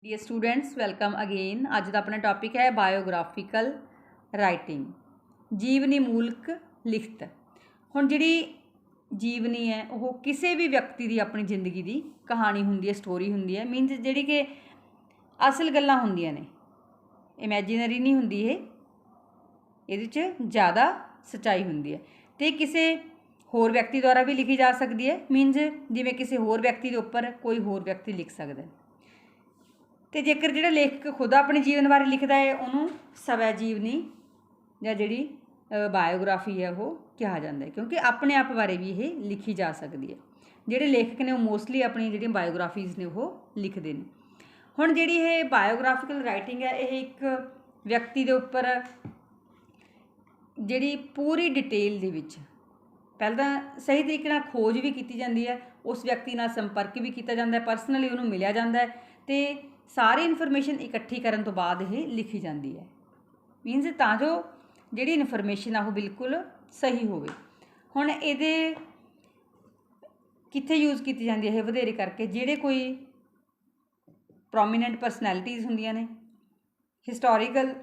Dear students welcome again. अज का अपना टॉपिक है बायोग्राफिकल राइटिंग, जीवनी मूलक लिखत। हुण जिहड़ी जीवनी है वो किसी भी व्यक्ति की अपनी जिंदगी की कहानी हुंदी है, स्टोरी हुंदी है। मीनस जिहड़ी कि असल गल्लां हुंदियां ने, इमैजिनरी नहीं हुंदी, इहदे च ज़्यादा सच्चाई हुंदी है। तो किसी होर व्यक्ति द्वारा भी लिखी जा सकती है। मीनस जिवें किसी होर व्यक्ति के उपर कोई होर व्यक्ति लिख सकता है। तो जेकर जो लेखक खुद अपने जीवन बारे लिखता है उन्होंने स्वै जीवनी या जी बायोग्राफी है वो कहा जाता है, क्योंकि अपने आप बारे भी ये लिखी जा सकती है। जोड़े लेखक ने मोस्टली अपनी जी बायोग्राफीज़ ने वो लिखते हैं। हुण जी बायोग्राफिकल राइटिंग है ये एक व्यक्ति के उपर जी पूरी डिटेल दे विच पहले तो सही तरीके नाल खोज भी की जाती है, उस व्यक्ति नाल संपर्क भी किया जाता है, परसनली उन्होंने मिलिया जाता है, तो सारी इनफॉर्मेशन इकट्ठी करन तो बाद ये लिखी जाती है। मीनस तां जो जिहड़ी इनफॉर्मेशन आ वो बिल्कुल सही होवे। हुण इहदे कित्थे यूज़ की जाती है वधेरे करके जिहड़े कोई प्रोमीनेंट परसनैलिटीज़ हुंदियां ने, हिस्टोरीकल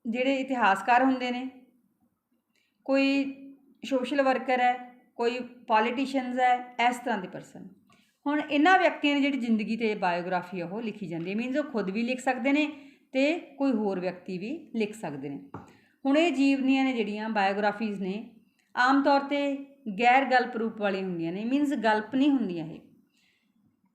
जिहड़े इतिहासकार हुंदे ने, कोई सोशल वर्कर है, कोई पॉलीटिशियंस है, इस तरह के परसन। हुण इन्हां व्यक्तियों की जी जिंदगी ते बायोग्राफी है वो लिखी जाती है। मीनस वो खुद भी लिख सकते हैं तो कोई होर व्यक्ति भी लिख सकते हैं। हुण ये जीवनियां ने जिहड़ियां बायोग्राफीज़ ने आम तौर पर गैर गल्प रूप वाली हुंदियां ने, मीनस गल्प नहीं हुंदियां ये।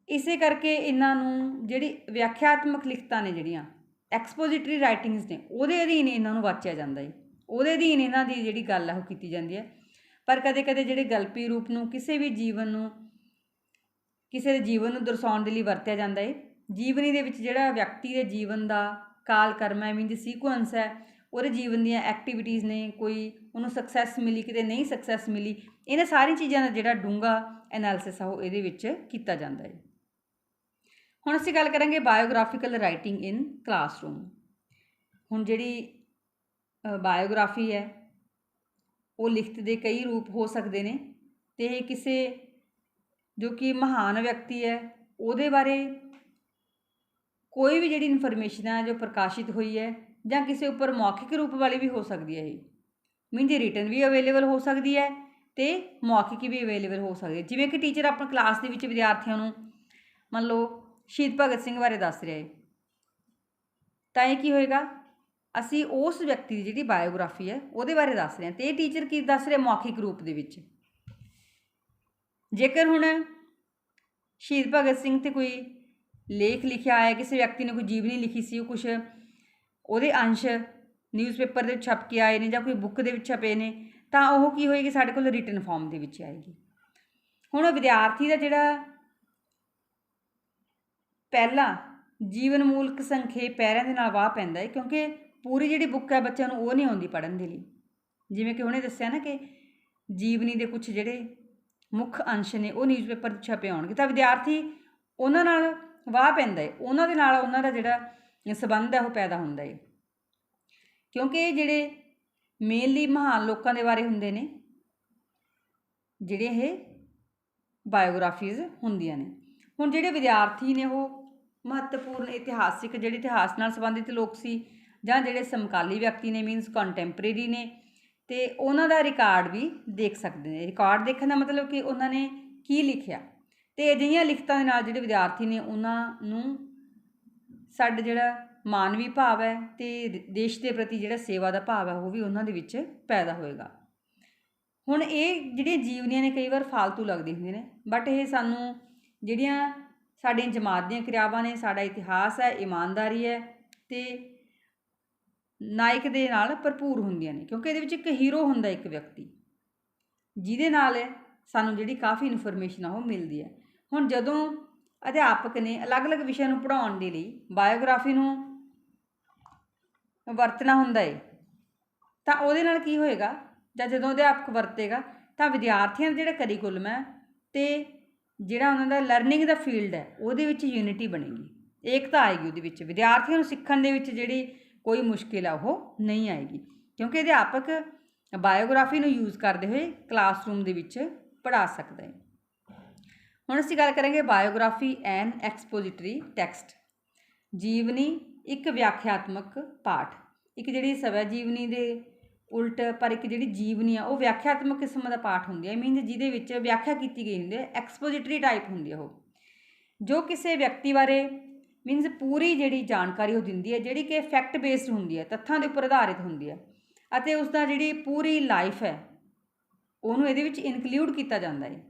इसे करके इन्हां नूं जिहड़ी व्याख्यात्मक लिखतां ने, जिहड़ियां एक्सपोजिटरी राइटिंग्स ने, उहदे अधीन इन्हां नूं वाचिया जांदा है। उहदे अधीन इन्हां दी जिहड़ी गल है वो कीती जांदी है। पर कदे कदे जिहड़े गल्पी रूप नूं किसी भी जीवन नूं किसी के जीवन में दर्शाने के लिए वरत्या जाता है। जीवनी के जोड़ा व्यक्ति के जीवन का काल कर्म है, मीन सीकुएंस है, और जीवन दी एक्टिविटीज़ ने, कोई उन्होंने सक्सैस मिली, कितने नहीं सक्सैस मिली, इन्हें सारी चीज़ों का जोड़ा डूंगा एनालिसिस है वो ये किया जाता है। हुण असीं गल करांगे बायोग्राफिकल राइटिंग इन क्लासरूम। हुण जिहड़ी बायोग्राफी है वो लिखत के कई रूप हो सकते हैं। तो ये किसी जो कि महान व्यक्ति है उहदे बारे कोई भी जिहड़ी इनफॉर्मेशन है जो प्रकाशित हुई है, जां किसी उपर मौखिक रूप वाली भी हो सकती है। मीन जी रिटन भी अवेलेबल हो सकती है तो मौखिक भी अवेलेबल हो सकती है। जिवें कि टीचर अपनी क्लास के विच विद्यार्थियों नूं मान लो शहीद भगत सिंह बारे दस रहे है, तो ये की होएगा, असी उस व्यक्ति की जिहड़ी बायोग्राफी है उहदे बारे दस रहे हैं, तो ये टीचर की दस रहे मौखिक रूप दे विच। जेकर हुण शहीद भगत सिंह ते कोई लेख लिखिया है, किसी व्यक्ति ने कोई जीवनी लिखी सी, कुछ उहदे अंश न्यूज़पेपर दे छप के आए ने जां कोई बुक दे छपे ने, तां ओह की होएगी साडे कोल रिटन फॉर्म दे विच आएगी। हुण विद्यार्थी दा जिहड़ा पहला जीवन मूलक संखेप पैरिਆਂ ਦੇ ਨਾਲ ਵਾਹ ਪੈਂਦਾ है, क्योंकि पूरी जिहड़ी बुक है बच्चों नूं ਉਹ नहीं आउंदी पढ़न दे लई। जिवें कि हुणे दस्सिया ना कि जीवनी दे कुछ जिहड़े मुख अंश ने वो न्यूज़पेपर छपे आउणगे, तां विद्यार्थी उन्हां नाल वाह पैंदा है, उन्हां दे नाल उन्हां दा जिहड़ा संबंध है वो पैदा हुंदा है। क्योंकि जिहड़े मेनली महान लोकां दे बारे हुंदे ने, जिहड़े ये बायोग्राफीज़ हुंदियां ने। हुण जिहड़े विद्यार्थी ने वो महत्वपूर्ण इतिहासिक जिहड़े इतिहास नाल संबंधित लोग सी, जां जिहड़े समकाली व्यक्ति ने, मीनस कंटैंपरेरी ने, तो उन्हां दा रिकॉर्ड भी देख सकते हैं। रिकॉर्ड देखने का मतलब कि उन्होंने की लिखिया, तो अजिहियां लिखतां दे नाल जिहड़े विद्यार्थी ने उन्हां नूं साडा जिहड़ा मानवी भाव है तो देश के प्रति जिहड़ा सेवा का भाव है वो भी उन्हां दे विच पैदा होएगा। हुण ये जिहड़ियां जीवनियां ने कई बार फालतू लगदी हुंदियां ने, बट ये सानूं जिहड़ियां साडियां जमात दीयां क्रियावां ने, साडा इतिहास है, ईमानदारी है, तो नायक दे नाल भरपूर हुंदियां ने। क्योंकि इहदे विच एक हीरो हुंदा एक व्यक्ति जिहदे नाल सानूं जिहड़ी काफ़ी इनफॉर्मेशन आ वो मिलदी है। हुण जदों अध्यापक ने अलग अलग विषयां नूं पढ़ाउण दे लई बायोग्राफी नूं वरतना हुंदा है, तां उहदे नाल की होएगा, जां जदों अध्यापक वरतेगा तां विद्यार्थियों दा जिहड़ा करिकुलम है तो जिहड़ा उन्हां दा लर्निंग दा फील्ड है उहदे विच यूनिटी बनेगी, एकता आएगी उहदे विच, विद्यार्थियों नूं सिੱਖਣ दे विच जिहड़ी कोई मुश्किल है वो नहीं आएगी। क्योंकि अध्यापक बायोग्राफी नूं यूज़ करते हुए क्लासरूम दे विच पढ़ा सकता है। हुण असीं गल करांगे बायोग्राफी एंड एक्सपोजिटरी टैक्सट। ਜੀਵਨੀ ਇੱਕ ਵਿਆਖਿਆਤਮਕ ਪਾਠ, ਇੱਕ ਜਿਹੜੀ ਸਵੈ ਜੀਵਨੀ ਦੇ ਉਲਟ ਪਰ ਇੱਕ ਜਿਹੜੀ ਜੀਵਨੀ ਆ ਉਹ ਵਿਆਖਿਆਤਮਕ ਕਿਸਮ ਦਾ ਪਾਠ ਹੁੰਦੀ ਹੈ। ਮੀਨਜ਼ ਜਿਹਦੇ ਵਿੱਚ ਵਿਆਖਿਆ ਕੀਤੀ ਗਈ ਹੁੰਦੀ ਹੈ, ਐਕਸਪੋਜਿਟਰੀ ਟਾਈਪ ਹੁੰਦੀ ਹੈ ਉਹ, ਜੋ ਕਿਸੇ ਵਿਅਕਤੀ ਬਾਰੇ ਮੀਨਜ਼ ਪੂਰੀ ਜਿਹੜੀ ਜਾਣਕਾਰੀ ਉਹ ਦਿੰਦੀ ਹੈ, ਜਿਹੜੀ ਕਿ ਫੈਕਟ ਬੇਸਡ ਹੁੰਦੀ ਹੈ, ਤੱਥਾਂ ਦੇ ਉੱਪਰ ਆਧਾਰਿਤ ਹੁੰਦੀ ਹੈ, ਅਤੇ ਉਸ ਦਾ ਜਿਹੜੀ ਪੂਰੀ ਲਾਈਫ ਹੈ ਉਹਨੂੰ ਇਹਦੇ ਵਿੱਚ ਇਨਕਲੂਡ ਕੀਤਾ ਜਾਂਦਾ ਹੈ।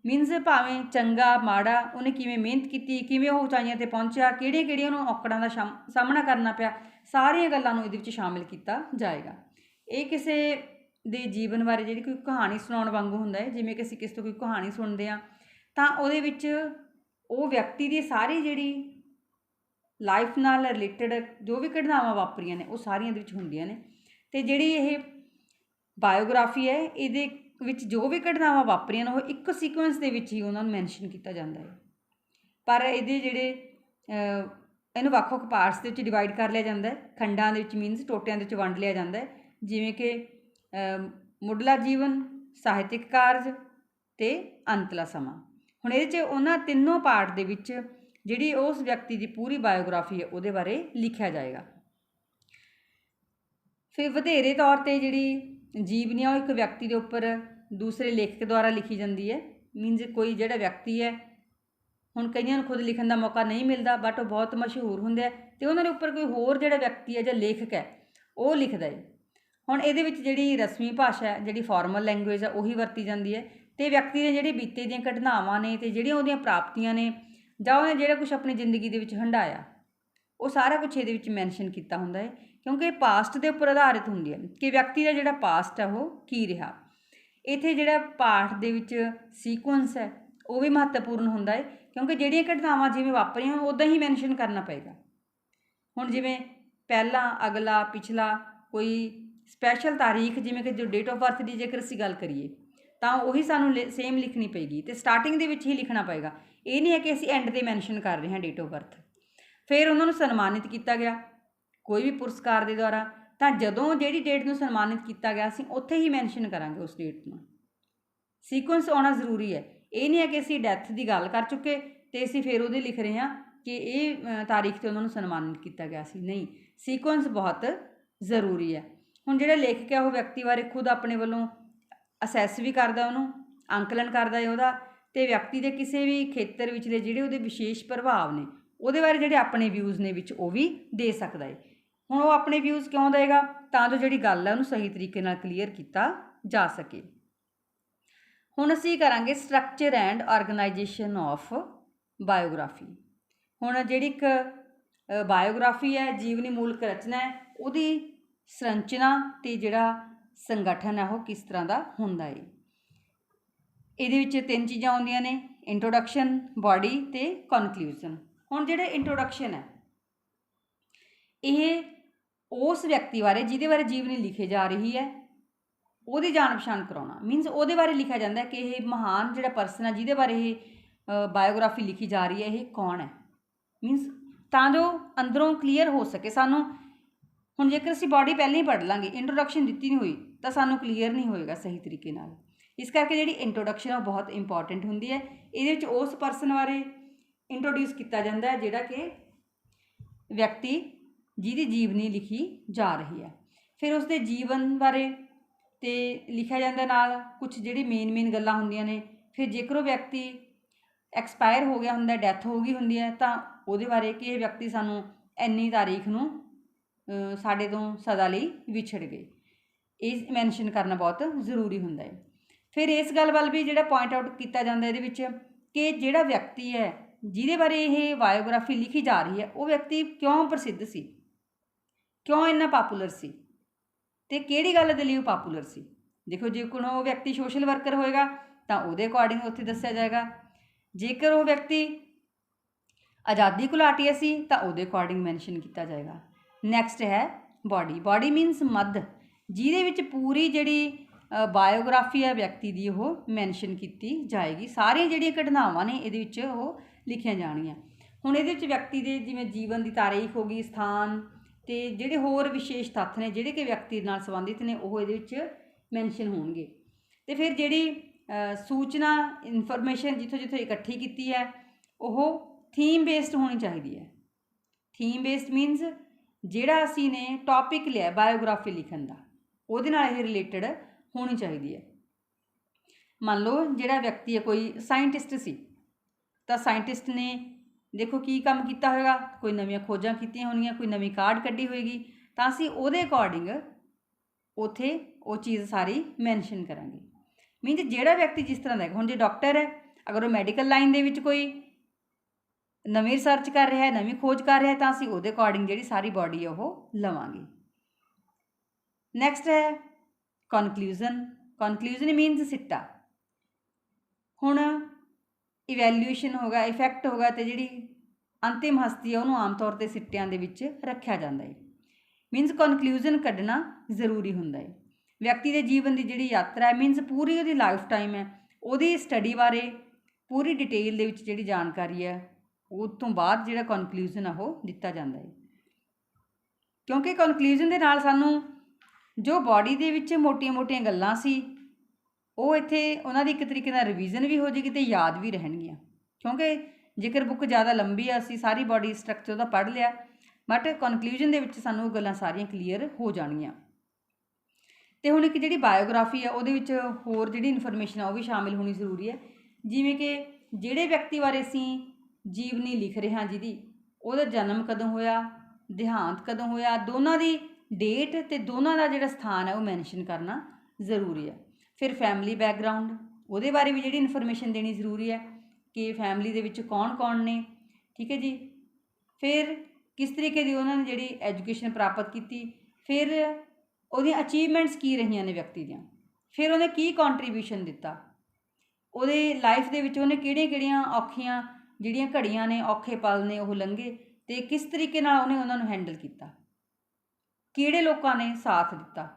ਮੀਨਜ਼ ਭਾਵੇਂ ਚੰਗਾ ਮਾੜਾ, ਉਹਨੇ ਕਿਵੇਂ ਮਿਹਨਤ ਕੀਤੀ, ਕਿਵੇਂ ਉਹ ਉਚਾਈਆਂ 'ਤੇ ਪਹੁੰਚਿਆ, ਕਿਹੜੀਆਂ ਉਹਨੂੰ ਔਕੜਾਂ ਦਾ ਸਾਹਮਣਾ ਕਰਨਾ ਪਿਆ, ਸਾਰੀਆਂ ਗੱਲਾਂ ਨੂੰ ਇਹਦੇ ਵਿੱਚ ਸ਼ਾਮਿਲ ਕੀਤਾ ਜਾਏਗਾ। ਇਹ ਕਿਸੇ ਦੇ ਜੀਵਨ ਬਾਰੇ ਜਿਹੜੀ ਕੋਈ ਕਹਾਣੀ ਸੁਣਾਉਣ ਵਾਂਗੂ ਹੁੰਦਾ ਹੈ। ਜਿਵੇਂ ਕਿ ਅਸੀਂ ਕਿਸੇ ਤੋਂ ਕੋਈ ਕਹਾਣੀ ਸੁਣਦੇ ਹਾਂ ਤਾਂ ਉਹਦੇ ਵਿੱਚ ਉਹ ਵਿਅਕਤੀ ਦੀ ਸਾਰੀ ਜਿਹੜੀ ਲਾਈਫ ਨਾਲ ਰਿਲੇਟਡ ਜੋ ਵੀ ਘਟਨਾਵਾਂ ਵਾਪਰੀਆਂ ਨੇ ਉਹ ਸਾਰੀਆਂ ਇਹਦੇ ਵਿੱਚ ਹੁੰਦੀਆਂ ਨੇ। ਅਤੇ ਜਿਹੜੀ ਇਹ ਬਾਇਓਗ੍ਰਾਫੀ ਹੈ ਇਹਦੇ ਵਿੱਚ ਜੋ ਵੀ ਘਟਨਾਵਾਂ ਵਾਪਰੀਆਂ ਨੇ ਉਹ ਇੱਕ ਸੀਕੁਐਂਸ ਦੇ ਵਿੱਚ ਹੀ ਉਹਨਾਂ ਨੂੰ ਮੈਂਸ਼ਨ ਕੀਤਾ ਜਾਂਦਾ ਹੈ। ਪਰ ਇਹਦੇ ਜਿਹੜੇ ਇਹਨੂੰ ਵੱਖ-ਵੱਖ ਪਾਰਟਸ ਦੇ ਵਿੱਚ ਡਿਵਾਈਡ ਕਰ ਲਿਆ ਜਾਂਦਾ ਹੈ, ਖੰਡਾਂ ਦੇ ਵਿੱਚ, ਮੀਨਜ਼ ਟੋਟਿਆਂ ਦੇ ਵਿੱਚ ਵੰਡ ਲਿਆ ਜਾਂਦਾ ਹੈ, ਜਿਵੇਂ ਕਿ ਮੁੱਢਲਾ ਜੀਵਨ, ਸਾਹਿਤਕ ਕਾਰਜ ਅਤੇ ਅੰਤਲਾ ਸਮਾਂ। ਹੁਣ ਇਹਦੇ 'ਚ ਉਹਨਾਂ ਤਿੰਨੋਂ ਪਾਰਟ ਦੇ ਵਿੱਚ ਜਿਹੜੀ ਉਸ ਵਿਅਕਤੀ ਦੀ ਪੂਰੀ ਬਾਇਓਗ੍ਰਾਫੀ ਹੈ ਉਹਦੇ ਬਾਰੇ ਲਿਖਿਆ ਜਾਏਗਾ। ਫਿਰ ਵਧੇਰੇ ਤੌਰ 'ਤੇ ਜਿਹੜੀ ਜੀਵਨੀ ਆ ਉਹ ਇੱਕ ਵਿਅਕਤੀ ਦੇ ਉੱਪਰ ਦੂਸਰੇ ਲੇਖਕ ਦੁਆਰਾ ਲਿਖੀ ਜਾਂਦੀ ਹੈ। ਮੀਨਜ਼ ਕੋਈ ਜਿਹੜਾ ਵਿਅਕਤੀ ਹੈ, ਹੁਣ ਕਈਆਂ ਨੂੰ ਖੁਦ ਲਿਖਣ ਦਾ ਮੌਕਾ ਨਹੀਂ ਮਿਲਦਾ ਬਟ ਉਹ ਬਹੁਤ ਮਸ਼ਹੂਰ ਹੁੰਦੇ ਆ ਅਤੇ ਉਹਨਾਂ ਦੇ ਉੱਪਰ ਕੋਈ ਹੋਰ ਜਿਹੜਾ ਵਿਅਕਤੀ ਹੈ ਜਾਂ ਲੇਖਕ ਹੈ ਉਹ ਲਿਖਦਾ ਹੈ। ਹੁਣ ਇਹਦੇ ਵਿੱਚ ਜਿਹੜੀ ਰਸਮੀ ਭਾਸ਼ਾ ਹੈ, ਜਿਹੜੀ ਫਾਰਮਲ ਲੈਂਗੁਏਜ ਹੈ ਉਹੀ ਵਰਤੀ ਜਾਂਦੀ ਹੈ, ਅਤੇ ਵਿਅਕਤੀ ਨੇ ਜਿਹੜੇ ਬੀਤੇ ਦੀਆਂ ਘਟਨਾਵਾਂ ਨੇ ਅਤੇ ਜਿਹੜੀਆਂ ਉਹਦੀਆਂ ਪ੍ਰਾਪਤੀਆਂ ਨੇ ਜਾਂ ਉਹਨੇ ਜਿਹੜਾ ਕੁਛ ਆਪਣੀ ਜ਼ਿੰਦਗੀ ਦੇ ਵਿੱਚ ਹੰਢਾਇਆ ਉਹ ਸਾਰਾ ਕੁਛ ਇਹਦੇ ਵਿੱਚ ਮੈਂਸ਼ਨ ਕੀਤਾ ਹੁੰਦਾ ਹੈ, ਕਿਉਂਕਿ ਇਹ ਪਾਸਟ ਦੇ ਉੱਪਰ ਆਧਾਰਿਤ ਹੁੰਦੀ ਹੈ ਕਿ ਵਿਅਕਤੀ ਦਾ ਜਿਹੜਾ ਪਾਸਟ ਹੈ ਉਹ ਕੀ ਰਿਹਾ। ਇੱਥੇ ਜਿਹੜਾ ਪਾਠ ਦੇ ਵਿੱਚ ਸੀਕੁਐਂਸ ਹੈ ਉਹ ਵੀ ਮਹੱਤਵਪੂਰਨ ਹੁੰਦਾ ਹੈ, ਕਿਉਂਕਿ ਜਿਹੜੀਆਂ ਘਟਨਾਵਾਂ ਜਿਵੇਂ ਵਾਪਰੀਆਂ ਉੱਦਾਂ ਹੀ ਮੈਂਸ਼ਨ ਕਰਨਾ ਪਏਗਾ। ਹੁਣ ਜਿਵੇਂ ਪਹਿਲਾਂ, ਅਗਲਾ, ਪਿਛਲਾ, ਕੋਈ ਸਪੈਸ਼ਲ ਤਾਰੀਖ, ਜਿਵੇਂ ਕਿ ਜੋ ਡੇਟ ਆਫ ਬਰਥ ਦੀ ਜੇਕਰ ਅਸੀਂ ਗੱਲ ਕਰੀਏ ਤਾਂ ਉਹੀ ਸਾਨੂੰ ਸੇਮ ਲਿਖਣੀ ਪਏਗੀ ਅਤੇ ਸਟਾਰਟਿੰਗ ਦੇ ਵਿੱਚ ਹੀ ਲਿਖਣਾ ਪਏਗਾ। ਇਹ ਨਹੀਂ ਹੈ ਕਿ ਅਸੀਂ ਐਂਡ 'ਤੇ ਮੈਂਸ਼ਨ ਕਰ ਰਹੇ ਹਾਂ ਡੇਟ ਆਫ ਬਰਥ। ਫਿਰ ਉਹਨਾਂ ਨੂੰ ਸਨਮਾਨਿਤ ਕੀਤਾ ਗਿਆ ਕੋਈ ਵੀ ਪੁਰਸਕਾਰ ਦੇ ਦੁਆਰਾ, ਤਾਂ ਜਦੋਂ ਜਿਹੜੀ ਡੇਟ ਨੂੰ ਸਨਮਾਨਿਤ ਕੀਤਾ ਗਿਆ ਅਸੀਂ ਉੱਥੇ ਹੀ ਮੈਂਸ਼ਨ ਕਰਾਂਗੇ ਉਸ ਡੇਟ ਨੂੰ। ਸੀਕੁਐਂਸ ਆਉਣਾ ਜ਼ਰੂਰੀ ਹੈ। ਇਹ ਨਹੀਂ ਹੈ ਕਿ ਅਸੀਂ ਡੈਥ ਦੀ ਗੱਲ ਕਰ ਚੁੱਕੇ ਅਤੇ ਅਸੀਂ ਫਿਰ ਉਹਦੇ ਲਿਖ ਰਹੇ ਹਾਂ ਕਿ ਇਹ ਤਾਰੀਖ 'ਤੇ ਉਹਨਾਂ ਨੂੰ ਸਨਮਾਨਿਤ ਕੀਤਾ ਗਿਆ ਸੀ। ਨਹੀਂ, ਸੀਕੁਐਂਸ ਬਹੁਤ ਜ਼ਰੂਰੀ ਹੈ। ਹੁਣ ਜਿਹੜਾ ਲੇਖਕ ਹੈ ਉਹ ਵਿਅਕਤੀ ਬਾਰੇ ਖੁਦ ਆਪਣੇ ਵੱਲੋਂ ਅਸੈਸ ਵੀ ਕਰਦਾ, ਉਹਨੂੰ ਅੰਕਲਨ ਕਰਦਾ ਹੈ ਉਹਦਾ, ਅਤੇ ਵਿਅਕਤੀ ਦੇ ਕਿਸੇ ਵੀ ਖੇਤਰ ਵਿਚਲੇ ਜਿਹੜੇ ਉਹਦੇ ਵਿਸ਼ੇਸ਼ ਪ੍ਰਭਾਵ ਨੇ ਉਹਦੇ ਬਾਰੇ ਜਿਹੜੇ ਆਪਣੇ ਵਿਊਜ਼ ਨੇ ਵਿੱਚ ਉਹ ਵੀ ਦੇ ਸਕਦਾ ਹੈ। ਹੁਣ ਉਹ ਆਪਣੇ ਵਿਊਜ਼ ਕਿਉਂ ਦੇਗਾ? ਤਾਂ ਜੋ ਜਿਹੜੀ ਗੱਲ ਹੈ ਉਹਨੂੰ ਸਹੀ ਤਰੀਕੇ ਨਾਲ ਕਲੀਅਰ ਕੀਤਾ ਜਾ ਸਕੇ। ਹੁਣ ਅਸੀਂ ਕਰਾਂਗੇ structure and organisation of biography. ਹੁਣ ਜਿਹੜੀ ਇੱਕ ਬਾਇਓਗ੍ਰਾਫੀ ਹੈ, ਜੀਵਨੀ ਮੂਲਕ ਰਚਨਾ ਹੈ, ਉਹਦੀ ਸੰਰਚਨਾ ਅਤੇ ਜਿਹੜਾ ਸੰਗਠਨ ਹੈ ਉਹ ਕਿਸ ਤਰ੍ਹਾਂ ਦਾ ਹੁੰਦਾ ਹੈ। ਇਹਦੇ ਵਿੱਚ 3 ਚੀਜ਼ਾਂ ਆਉਂਦੀਆਂ ਨੇ, ਇੰਟਰੋਡਕਸ਼ਨ, ਬਾਡੀ ਅਤੇ ਕਨਕਲੂਜਨ। ਹੁਣ ਜਿਹੜੇ ਇੰਟਰੋਡਕਸ਼ਨ ਹੈ ਇਹ ਉਸ ਵਿਅਕਤੀ ਬਾਰੇ ਜਿਹਦੇ ਬਾਰੇ ਜੀਵਨੀ ਲਿਖੀ ਜਾ ਰਹੀ ਹੈ ਉਹਦੀ ਜਾਣ ਪਛਾਣ ਕਰਾਉਣਾ। ਮੀਨਜ਼ ਉਹਦੇ ਬਾਰੇ ਲਿਖਿਆ ਜਾਂਦਾ ਕਿ ਇਹ ਮਹਾਨ ਜਿਹੜਾ ਪਰਸਨ ਹੈ ਜਿਹਦੇ ਬਾਰੇ ਇਹ ਬਾਇਓਗ੍ਰਾਫੀ ਲਿਖੀ ਜਾ ਰਹੀ ਹੈ ਇਹ ਕੌਣ ਹੈ। ਮੀਨਜ਼ ਤਾਂ ਜੋ ਅੰਦਰੋਂ ਕਲੀਅਰ ਹੋ ਸਕੇ ਸਾਨੂੰ। ਹੁਣ ਜੇਕਰ ਅਸੀਂ ਬਾਡੀ ਪਹਿਲਾਂ ਹੀ ਪੜ੍ਹ ਲਾਂਗੇ, ਇੰਟਰੋਡਕਸ਼ਨ ਦਿੱਤੀ ਨਹੀਂ ਹੋਈ ਤਾਂ ਸਾਨੂੰ ਕਲੀਅਰ ਨਹੀਂ ਹੋਏਗਾ ਸਹੀ ਤਰੀਕੇ ਨਾਲ। ਇਸ ਕਰਕੇ ਜਿਹੜੀ ਇੰਟਰੋਡਕਸ਼ਨ ਉਹ ਬਹੁਤ ਇੰਪੋਰਟੈਂਟ ਹੁੰਦੀ ਹੈ। ਇਹਦੇ ਵਿੱਚ ਉਸ ਪਰਸਨ ਬਾਰੇ ਇੰਟਰੋਡਿਊਸ ਕੀਤਾ ਜਾਂਦਾ ਹੈ ਜਿਹੜਾ ਕਿ ਵਿਅਕਤੀ ਜਿਹਦੀ ਜੀਵਨੀ ਲਿਖੀ ਜਾ ਰਹੀ ਹੈ। ਫਿਰ ਉਸਦੇ ਜੀਵਨ ਬਾਰੇ ਅਤੇ ਲਿਖਿਆ ਜਾਂਦਾ ਨਾਲ ਕੁਛ ਜਿਹੜੀ ਮੇਨ ਗੱਲਾਂ ਹੁੰਦੀਆਂ ਨੇ। ਫਿਰ ਜੇਕਰ ਉਹ ਵਿਅਕਤੀ ਐਕਸਪਾਇਰ ਹੋ ਗਿਆ ਹੁੰਦਾ, ਡੈਥ ਹੋ ਗਈ ਹੁੰਦੀ ਹੈ, ਤਾਂ ਉਹਦੇ ਬਾਰੇ ਕਿ ਇਹ ਵਿਅਕਤੀ ਸਾਨੂੰ ਇੰਨੀ ਤਾਰੀਖ ਨੂੰ ਸਾਡੇ ਤੋਂ ਸਦਾ ਲਈ ਵਿਛੜ ਗਏ, ਇਹ ਮੈਂਸ਼ਨ ਕਰਨਾ ਬਹੁਤ ਜ਼ਰੂਰੀ ਹੁੰਦਾ ਹੈ। ਫਿਰ ਇਸ ਗੱਲ ਵੱਲ ਵੀ ਜਿਹੜਾ ਪੁਆਇੰਟ ਆਊਟ ਕੀਤਾ ਜਾਂਦਾ ਇਹਦੇ ਵਿੱਚ ਕਿ ਜਿਹੜਾ ਵਿਅਕਤੀ ਹੈ ਜਿਹਦੇ ਬਾਰੇ ਇਹ ਬਾਇਓਗ੍ਰਾਫੀ ਲਿਖੀ ਜਾ ਰਹੀ ਹੈ ਉਹ ਵਿਅਕਤੀ ਕਿਉਂ ਪ੍ਰਸਿੱਧ ਸੀ, ਕਿਉਂ ਇੰਨਾ ਪਾਪੂਲਰ ਸੀ ਅਤੇ ਕਿਹੜੀ ਗੱਲ ਦੇ ਲਈ ਉਹ ਪਾਪੂਲਰ ਸੀ। ਦੇਖੋ, ਜੇ ਕੋਈ ਉਹ ਵਿਅਕਤੀ ਸੋਸ਼ਲ ਵਰਕਰ ਹੋਏਗਾ ਤਾਂ ਉਹਦੇ ਅਕੋਰਡਿੰਗ ਉੱਥੇ ਦੱਸਿਆ ਜਾਏਗਾ। ਜੇਕਰ ਉਹ ਵਿਅਕਤੀ ਆਜ਼ਾਦੀ ਘੁਲਾਟੀਆ ਸੀ ਤਾਂ ਉਹਦੇ ਅਕੋਰਡਿੰਗ ਮੈਂਸ਼ਨ ਕੀਤਾ ਜਾਏਗਾ। ਨੈਕਸਟ ਹੈ ਬਾਡੀ। ਬਾਡੀ ਮੀਨਸ ਮੱਧ, ਜਿਹਦੇ ਵਿੱਚ ਪੂਰੀ ਜਿਹੜੀ ਬਾਇਓਗ੍ਰਾਫੀ ਹੈ ਵਿਅਕਤੀ ਦੀ ਉਹ ਮੈਂਸ਼ਨ ਕੀਤੀ ਜਾਏਗੀ। ਸਾਰੀਆਂ ਜਿਹੜੀਆਂ ਘਟਨਾਵਾਂ ਨੇ ਇਹਦੇ ਵਿੱਚ ਉਹ ਲਿਖੀਆਂ ਜਾਣਗੀਆਂ। ਹੁਣ ਇਹਦੇ ਵਿੱਚ ਵਿਅਕਤੀ ਦੇ ਜਿਵੇਂ ਜੀਵਨ ਦੀ ਤਾਰੀਖ ਹੋ ਗਈ, ਸਥਾਨ ਅਤੇ ਜਿਹੜੇ ਹੋਰ ਵਿਸ਼ੇਸ਼ ਤੱਥ ਨੇ ਜਿਹੜੇ ਕਿ ਵਿਅਕਤੀ ਨਾਲ ਸੰਬੰਧਿਤ ਨੇ ਉਹ ਇਹਦੇ ਵਿੱਚ ਮੈਂਸ਼ਨ ਹੋਣਗੇ। ਅਤੇ ਫਿਰ ਜਿਹੜੀ ਸੂਚਨਾ, ਇਨਫੋਰਮੇਸ਼ਨ ਜਿੱਥੋਂ ਜਿੱਥੋਂ ਇਕੱਠੀ ਕੀਤੀ ਹੈ ਉਹ ਥੀਮ ਬੇਸਡ ਹੋਣੀ ਚਾਹੀਦੀ ਹੈ। ਥੀਮ ਬੇਸਡ ਮੀਨਸ ਜਿਹੜਾ ਅਸੀਂ ਨੇ ਟੌਪਿਕ ਲਿਆ ਬਾਇਓਗ੍ਰਾਫੀ ਲਿਖਣ ਦਾ, ਉਹਦੇ ਨਾਲ ਇਹ ਰਿਲੇਟਡ ਹੋਣੀ ਚਾਹੀਦੀ ਹੈ। ਮੰਨ ਲਓ ਜਿਹੜਾ ਵਿਅਕਤੀ ਹੈ ਕੋਈ ਸਾਇੰਟਿਸਟ ਸੀ, ਤਾਂ ਸਾਇੰਟਿਸਟ ਨੇ ਦੇਖੋ ਕੀ ਕੰਮ ਕੀਤਾ ਹੋਏਗਾ, ਕੋਈ ਨਵੀਆਂ ਖੋਜਾਂ ਕੀਤੀਆਂ ਹੋਣਗੀਆਂ, ਕੋਈ ਨਵੀਂ ਕਾਢ ਕੱਢੀ ਹੋਏਗੀ, ਤਾਂ ਅਸੀਂ ਉਹਦੇ ਅਕੋਰਡਿੰਗ ਉੱਥੇ ਉਹ ਚੀਜ਼ ਸਾਰੀ ਮੈਂਸ਼ਨ ਕਰਾਂਗੇ। ਮੀਨਸ ਜਿਹੜਾ ਵਿਅਕਤੀ ਜਿਸ ਤਰ੍ਹਾਂ ਦਾ ਹੈ, ਹੁਣ ਜੇ ਡਾਕਟਰ ਹੈ, ਅਗਰ ਉਹ ਮੈਡੀਕਲ ਲਾਈਨ ਦੇ ਵਿੱਚ ਕੋਈ ਨਵੀਂ ਰਿਸਰਚ ਕਰ ਰਿਹਾ ਹੈ, ਨਵੀਂ ਖੋਜ ਕਰ ਰਿਹਾ ਹੈ, ਤਾਂ ਅਸੀਂ ਉਹਦੇ ਅਕੋਰਡਿੰਗ ਜਿਹੜੀ ਸਾਰੀ ਬਾਡੀ ਹੈ ਉਹ ਲਵਾਂਗੇ। ਨੈਕਸਟ ਹੈ ਕਨਕਲੂਜ਼ਨ। ਕਨਕਲੂਜ਼ਨ ਮੀਨਸ ਸਿੱਟਾ। ਹੁਣ ਇਵੈਲੂਏਸ਼ਨ ਹੋਗਾ, ਇਫੈਕਟ ਹੋਗਾ, ਅਤੇ ਜਿਹੜੀ ਅੰਤਿਮ ਹਸਤੀ ਹੈ ਉਹਨੂੰ ਆਮ ਤੌਰ 'ਤੇ ਸਿੱਟਿਆਂ ਦੇ ਵਿੱਚ ਰੱਖਿਆ ਜਾਂਦਾ ਹੈ। ਮੀਨਸ ਕਨਕਲੂਜ਼ਨ ਕੱਢਣਾ ਜ਼ਰੂਰੀ ਹੁੰਦਾ ਹੈ। ਵਿਅਕਤੀ ਦੇ ਜੀਵਨ ਦੀ ਜਿਹੜੀ ਯਾਤਰਾ ਹੈ, ਮੀਨਸ ਪੂਰੀ ਉਹਦੀ ਲਾਈਫ ਟਾਈਮ ਹੈ, ਉਹਦੀ ਸਟੱਡੀ ਬਾਰੇ ਪੂਰੀ ਡਿਟੇਲ ਦੇ ਵਿੱਚ ਜਿਹੜੀ ਜਾਣਕਾਰੀ ਹੈ, ਉਹ ਤੋਂ ਬਾਅਦ ਜਿਹੜਾ ਕਨਕਲੂਜ਼ਨ ਆ ਉਹ ਦਿੱਤਾ ਜਾਂਦਾ ਹੈ। ਕਿਉਂਕਿ ਕਨਕਲੂਜ਼ਨ ਦੇ ਨਾਲ ਸਾਨੂੰ ਜੋ ਬਾਡੀ ਦੇ ਵਿੱਚ ਮੋਟੀਆਂ-ਮੋਟੀਆਂ ਗੱਲਾਂ ਸੀ, ਉਹ ਇੱਥੇ ਉਹਨਾਂ ਦੀ ਇੱਕ ਤਰੀਕੇ ਨਾਲ ਰਿਵੀਜ਼ਨ ਵੀ ਹੋ ਜਾਏਗੀ ਅਤੇ ਯਾਦ ਵੀ ਰਹਿਣਗੀਆਂ। ਕਿਉਂਕਿ ਜੇਕਰ ਬੁੱਕ ਜ਼ਿਆਦਾ ਲੰਬੀ ਆ, ਅਸੀਂ ਸਾਰੀ ਬਾਡੀ ਸਟਰਕਚਰ ਉਹਦਾ ਪੜ੍ਹ ਲਿਆ, ਬਟ ਕਨਕਲੂਜ਼ਨ ਦੇ ਵਿੱਚ ਸਾਨੂੰ ਉਹ ਗੱਲਾਂ ਸਾਰੀਆਂ ਕਲੀਅਰ ਹੋ ਜਾਣਗੀਆਂ। ਅਤੇ ਹੁਣ ਇੱਕ ਜਿਹੜੀ ਬਾਇਓਗ੍ਰਾਫੀ ਆ, ਉਹਦੇ ਵਿੱਚ ਹੋਰ ਜਿਹੜੀ ਇਨਫੋਰਮੇਸ਼ਨ ਆ ਉਹ ਵੀ ਸ਼ਾਮਿਲ ਹੋਣੀ ਜ਼ਰੂਰੀ ਹੈ। ਜਿਵੇਂ ਕਿ ਜਿਹੜੇ ਵਿਅਕਤੀ ਬਾਰੇ ਅਸੀਂ ਜੀਵਨੀ ਲਿਖ ਰਹੇ ਹਾਂ, ਜਿਹਦੀ ਉਹਦਾ ਜਨਮ ਕਦੋਂ ਹੋਇਆ, ਦੇਹਾਂਤ ਕਦੋਂ ਹੋਇਆ, ਦੋਨਾਂ ਦੀ ਡੇਟ ਅਤੇ ਦੋਨਾਂ ਦਾ ਜਿਹੜਾ ਸਥਾਨ ਹੈ ਉਹ ਮੈਂਸ਼ਨ ਕਰਨਾ ਜ਼ਰੂਰੀ ਹੈ। ਫਿਰ ਫੈਮਿਲੀ ਬੈਕਗਰਾਊਂਡ, ਉਹਦੇ ਬਾਰੇ ਵੀ ਜਿਹੜੀ ਇਨਫੋਰਮੇਸ਼ਨ ਦੇਣੀ ਜ਼ਰੂਰੀ ਹੈ ਕਿ ਫੈਮਿਲੀ ਦੇ ਵਿੱਚ ਕੌਣ-ਕੌਣ ਨੇ, ਠੀਕ ਹੈ ਜੀ। ਫਿਰ ਕਿਸ ਤਰੀਕੇ ਦੀ ਉਹਨਾਂ ਨੇ ਜਿਹੜੀ ਐਜੂਕੇਸ਼ਨ ਪ੍ਰਾਪਤ ਕੀਤੀ, ਫਿਰ ਉਹਦੀਆਂ ਅਚੀਵਮੈਂਟਸ ਕੀ ਰਹੀਆਂ ਨੇ ਵਿਅਕਤੀ ਦੀਆਂ, ਫਿਰ ਉਹਨੇ ਕੀ ਕੰਟਰੀਬਿਊਸ਼ਨ ਦਿੱਤਾ, ਉਹਦੇ ਲਾਈਫ ਦੇ ਵਿੱਚ ਉਹਨੇ ਕਿਹੜੀਆਂ-ਕਿਹੜੀਆਂ ਔਖੀਆਂ ਜਿਹੜੀਆਂ ਘੜੀਆਂ ਨੇ, ਔਖੇ ਪਲ ਨੇ ਉਹ ਲੰਘੇ, ਅਤੇ ਕਿਸ ਤਰੀਕੇ ਨਾਲ ਉਹਨੇ ਉਹਨਾਂ ਨੂੰ ਹੈਂਡਲ ਕੀਤਾ, ਕਿਹੜੇ ਲੋਕਾਂ ਨੇ ਸਾਥ ਦਿੱਤਾ,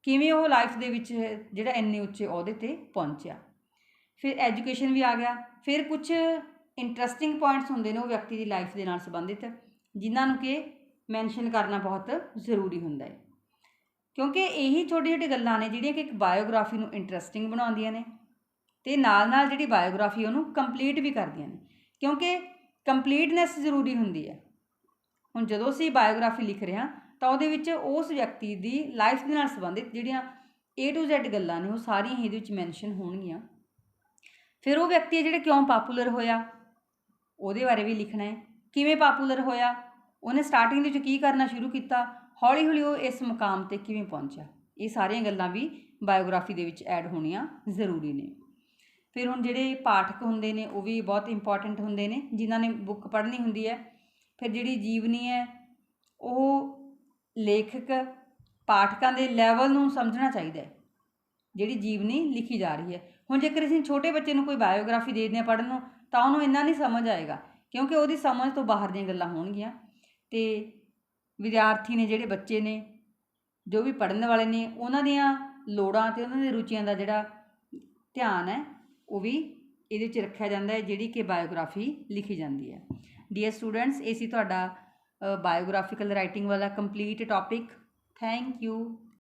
ਕਿਵੇਂ ਉਹ ਲਾਈਫ ਦੇ ਵਿੱਚ ਜਿਹੜਾ ਇੰਨੇ ਉੱਚੇ ਅਹੁਦੇ 'ਤੇ ਪਹੁੰਚਿਆ। ਫਿਰ ਐਜੂਕੇਸ਼ਨ ਵੀ ਆ ਗਿਆ। ਫਿਰ ਕੁਛ ਇੰਟਰਸਟਿੰਗ ਪੁਆਇੰਟਸ ਹੁੰਦੇ ਨੇ ਉਹ ਵਿਅਕਤੀ ਦੀ ਲਾਈਫ ਦੇ ਨਾਲ ਸੰਬੰਧਿਤ, ਜਿਨ੍ਹਾਂ ਨੂੰ ਕਿ ਮੈਂਸ਼ਨ ਕਰਨਾ ਬਹੁਤ ਜ਼ਰੂਰੀ ਹੁੰਦਾ ਹੈ। ਕਿਉਂਕਿ ਇਹੀ ਛੋਟੀ-ਛੋਟੀ ਗੱਲਾਂ ਨੇ ਜਿਹੜੀਆਂ ਕਿ ਇੱਕ ਬਾਇਓਗ੍ਰਾਫੀ ਨੂੰ ਇੰਟਰਸਟਿੰਗ ਬਣਾਉਂਦੀਆਂ ਨੇ, ਅਤੇ ਨਾਲ-ਨਾਲ ਜਿਹੜੀ ਬਾਇਓਗ੍ਰਾਫੀ ਉਹਨੂੰ ਕੰਪਲੀਟ ਵੀ ਕਰਦੀਆਂ ਨੇ, ਕਿਉਂਕਿ ਕੰਪਲੀਟਨੈਸ ਜ਼ਰੂਰੀ ਹੁੰਦੀ ਹੈ। ਹੁਣ ਜਦੋਂ ਅਸੀਂ ਬਾਇਓਗ੍ਰਾਫੀ ਲਿਖ ਰਹੇ ਹਾਂ, ਤਾਂ ਉਹਦੇ ਵਿੱਚ ਉਸ ਵਿਅਕਤੀ ਦੀ ਲਾਈਫ ਦੇ ਨਾਲ ਸੰਬੰਧਿਤ ਜਿਹੜੀਆਂ A to Z ਗੱਲਾਂ ਨੇ ਉਹ ਸਾਰੀਆਂ ਇਹਦੇ ਵਿੱਚ ਮੈਂਸ਼ਨ ਹੋਣਗੀਆਂ। ਫਿਰ ਉਹ ਵਿਅਕਤੀ ਹੈ ਜਿਹੜਾ ਕਿਉਂ ਪਾਪੂਲਰ ਹੋਇਆ, ਉਹਦੇ ਬਾਰੇ ਵੀ ਲਿਖਣਾ ਹੈ। ਕਿਵੇਂ ਪਾਪੂਲਰ ਹੋਇਆ, ਉਹਨੇ ਸਟਾਰਟਿੰਗ ਦੇ ਵਿੱਚ ਕੀ ਕਰਨਾ ਸ਼ੁਰੂ ਕੀਤਾ, ਹੌਲੀ-ਹੌਲੀ ਉਹ ਇਸ ਮੁਕਾਮ 'ਤੇ ਕਿਵੇਂ ਪਹੁੰਚਿਆ, ਇਹ ਸਾਰੀਆਂ ਗੱਲਾਂ ਵੀ ਬਾਇਓਗ੍ਰਾਫੀ ਦੇ ਵਿੱਚ ਐਡ ਹੋਣੀਆਂ ਜ਼ਰੂਰੀ ਨੇ। ਫਿਰ ਹੁਣ ਜਿਹੜੇ ਪਾਠਕ ਹੁੰਦੇ ਨੇ ਉਹ ਵੀ ਬਹੁਤ ਇੰਪੋਰਟੈਂਟ ਹੁੰਦੇ ਨੇ, ਜਿਨ੍ਹਾਂ ਨੇ ਬੁੱਕ ਪੜ੍ਹਨੀ ਹੁੰਦੀ ਹੈ। ਫਿਰ ਜਿਹੜੀ ਜੀਵਨੀ ਹੈ ਉਹ ਲੇਖਕ ਪਾਠਕਾਂ ਦੇ ਲੈਵਲ ਨੂੰ ਸਮਝਣਾ ਚਾਹੀਦਾ ਹੈ, ਜਿਹੜੀ ਜੀਵਨੀ ਲਿਖੀ ਜਾ ਰਹੀ ਹੈ। ਹੁਣ ਜੇਕਰ ਅਸੀਂ ਛੋਟੇ ਬੱਚੇ ਨੂੰ ਕੋਈ ਬਾਇਓਗ੍ਰਾਫੀ ਦੇ ਦਿੰਦੇ ਹਾਂ ਪੜ੍ਹਨ ਨੂੰ, ਤਾਂ ਉਹਨੂੰ ਇੰਨਾ ਨਹੀਂ ਸਮਝ ਆਏਗਾ, ਕਿਉਂਕਿ ਉਹਦੀ ਸਮਝ ਤੋਂ ਬਾਹਰ ਦੀਆਂ ਗੱਲਾਂ ਹੋਣਗੀਆਂ। ਅਤੇ ਵਿਦਿਆਰਥੀ ਨੇ, ਜਿਹੜੇ ਬੱਚੇ ਨੇ, ਜੋ ਵੀ ਪੜ੍ਹਨ ਵਾਲੇ ਨੇ, ਉਹਨਾਂ ਦੀਆਂ ਲੋੜਾਂ ਅਤੇ ਉਹਨਾਂ ਦੀਆਂ ਰੁਚੀਆਂ ਦਾ ਜਿਹੜਾ ਧਿਆਨ ਹੈ ਉਹ ਵੀ ਇਹਦੇ ਵਿੱਚ ਰੱਖਿਆ ਜਾਂਦਾ ਹੈ, ਜਿਹੜੀ ਕਿ ਬਾਇਓਗ੍ਰਾਫੀ ਲਿਖੀ ਜਾਂਦੀ ਹੈ। ਡੀਅਰ ਸਟੂਡੈਂਟਸ, ਇਹ ਸੀ ਤੁਹਾਡਾ ਬਾਇਓਗ੍ਰਾਫਿਕਲ ਰਾਈਟਿੰਗ ਵਾਲਾ ਕੰਪਲੀਟ ਟੌਪਿਕ। Thank you.